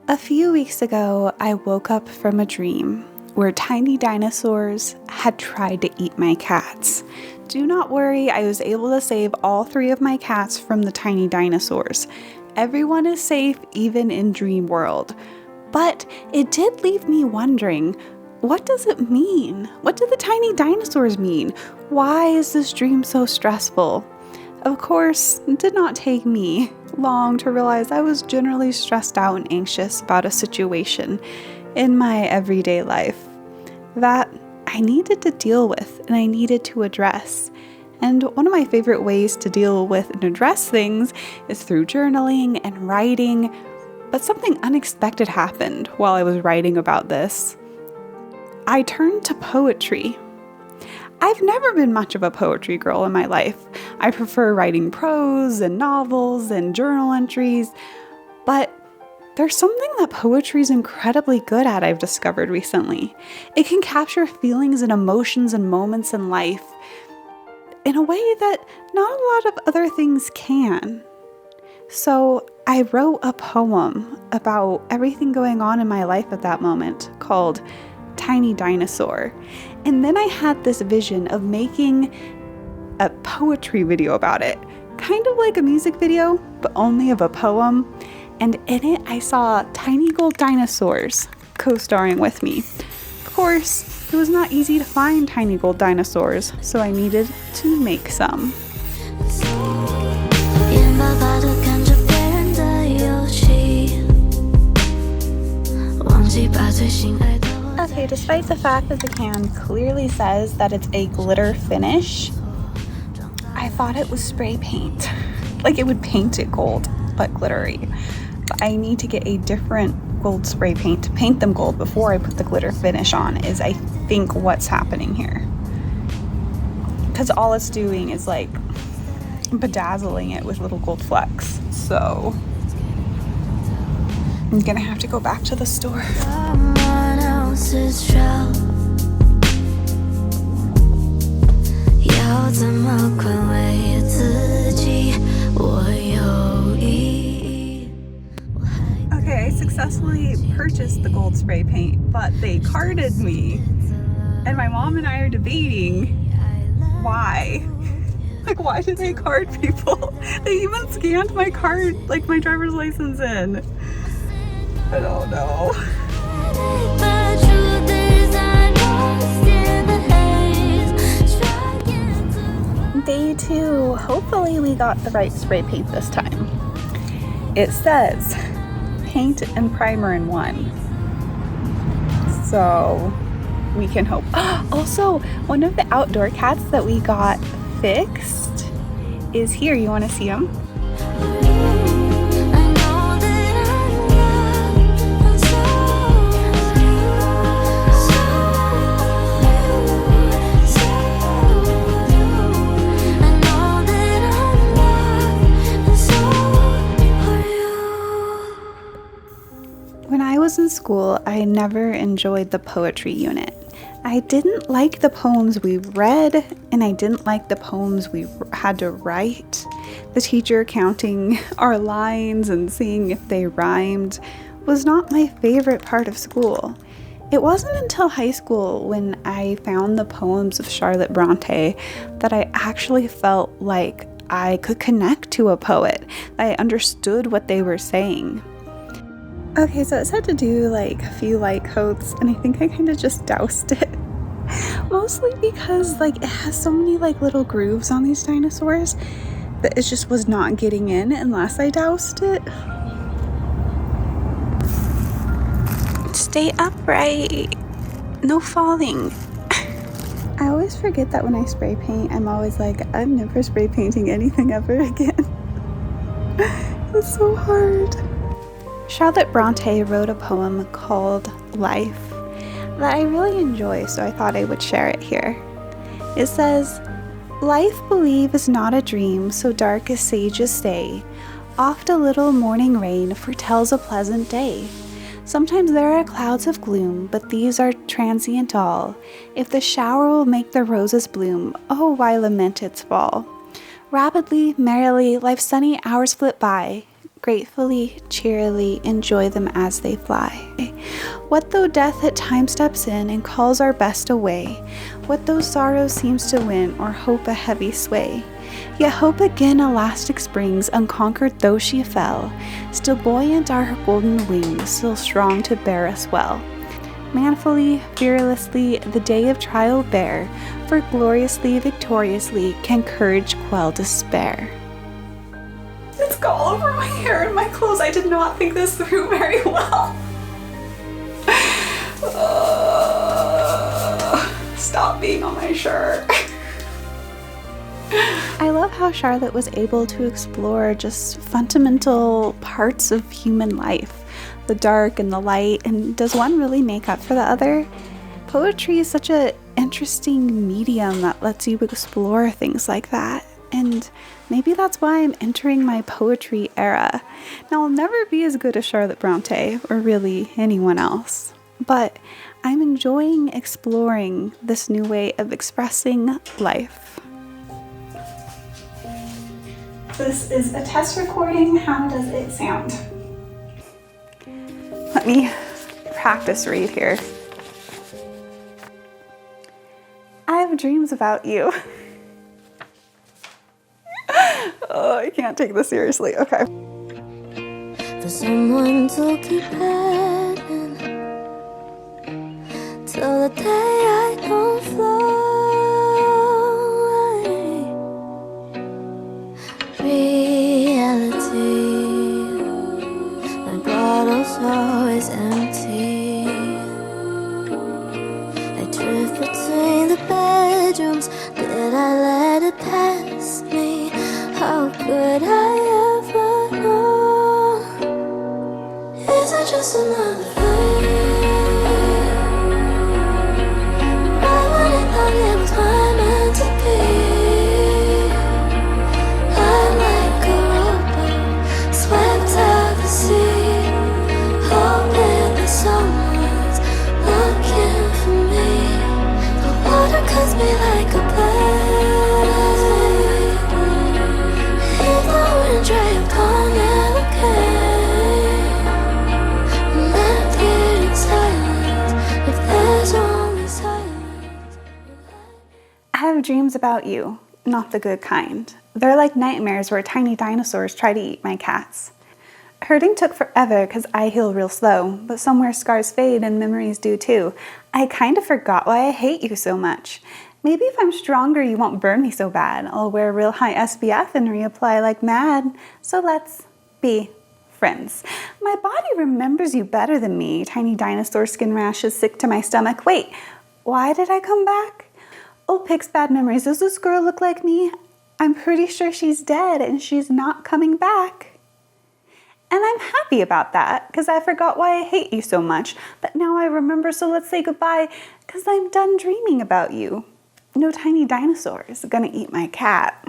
A few weeks ago, I woke up from a dream where tiny dinosaurs had tried to eat my cats. Do not worry, I was able to save all 3 of my cats from the tiny dinosaurs. Everyone is safe, even in Dream World. But it did leave me wondering, what does it mean? What do the tiny dinosaurs mean? Why is this dream so stressful? Of course, it did not take me long to realize I was generally stressed out and anxious about a situation in my everyday life that I needed to deal with and I needed to address. And one of my favorite ways to deal with and address things is through journaling and writing. But something unexpected happened while I was writing about this. I turned to poetry. I've never been much of a poetry girl in my life. I prefer writing prose and novels and journal entries, but there's something that poetry is incredibly good at, I've discovered recently. It can capture feelings and emotions and moments in life in a way that not a lot of other things can. So I wrote a poem about everything going on in my life at that moment called Tiny Dinosaur. And then I had this vision of making a poetry video about it, kind of like a music video, but only of a poem. And in it, I saw tiny gold dinosaurs co-starring with me. Of course, it was not easy to find tiny gold dinosaurs, so I needed to make some. Okay, despite the fact that the can clearly says that it's a glitter finish, I thought it was spray paint. Like it would paint it gold, but glittery. But I need to get a different gold spray paint to paint them gold before I put the glitter finish on, is I think what's happening here. Because all it's doing is like bedazzling it with little gold flecks. So I'm gonna have to go back to the store. Okay, I successfully purchased the gold spray paint, but they carded me. And my mom and I are debating why. Like, why did they card people? They even scanned my card, like my driver's license in. I don't know. Day 2, hopefully we got the right spray paint this time. It says paint and primer in one. So we can hope. Also, one of the outdoor cats that we got fixed is here. You want to see him? When I was in school, I never enjoyed the poetry unit. I didn't like the poems we read, and I didn't like the poems we had to write. The teacher counting our lines and seeing if they rhymed was not my favorite part of school. It wasn't until high school when I found the poems of Charlotte Bronte that I actually felt like I could connect to a poet. I understood what they were saying. Okay, so it said to do like a few light coats, and I think I kind of just doused it. Mostly because like it has so many like little grooves on these dinosaurs that it just was not getting in unless I doused it. Stay upright. No falling. I always forget that when I spray paint, I'm always like, I'm never spray painting anything ever again. It's so hard. Charlotte Bronte wrote a poem called Life that I really enjoy, so I thought I would share it here. It says, "Life, believe, is not a dream, so dark as sages say. Oft a little morning rain foretells a pleasant day. Sometimes there are clouds of gloom, but these are transient all. If the shower will make the roses bloom, oh, why lament its fall? Rapidly, merrily, life's sunny hours flit by. gratefully, cheerily enjoy them as they fly. What though death at times steps in and calls our best away? What though sorrow seems to win or hope a heavy sway? Yet hope again elastic springs, unconquered though she fell. Still buoyant are her golden wings, still strong to bear us well. Manfully, fearlessly, the day of trial bear, for gloriously, victoriously can courage quell despair. It's got all over my hair and my clothes. I did not think this through very well. Stop being on my shirt. I love how Charlotte was able to explore just fundamental parts of human life. The dark and the light, and does one really make up for the other? Poetry is such an interesting medium that lets you explore things like that, and maybe that's why I'm entering my poetry era. Now, I'll never be as good as Charlotte Bronte, or really anyone else, but I'm enjoying exploring this new way of expressing life. This is a test recording. How does it sound? Let me practice read here. I have dreams about you. Oh, I can't take this seriously. Okay. For someone to keep heading till the day I don't fly. Reality. Bottle's always empty. I drift between the bedrooms. Did I let it pass me? How could I ever know? Is it just another flame? Right when I thought it was mine meant to be. I'm like a rowboat swept out the sea. Hoping that someone's looking for me. The water cuts me like a blade. If the wind drive gone never came. I'm not getting silence if there's only silence. I have dreams about you, not the good kind. They're like nightmares where tiny dinosaurs try to eat my cats. Hurting took forever because I heal real slow, but somewhere scars fade and memories do too. I kind of forgot why I hate you so much. Maybe if I'm stronger you won't burn me so bad. I'll wear real high SPF and reapply like mad. So let's be friends. My body remembers you better than me. Tiny dinosaur skin rashes sick to my stomach. Wait, why did I come back? Old pics, bad memories. Does this girl look like me? I'm pretty sure she's dead and she's not coming back. And I'm happy about that because I forgot why I hate you so much. But now I remember, so let's say goodbye because I'm done dreaming about you. No tiny dinosaur is gonna eat my cat.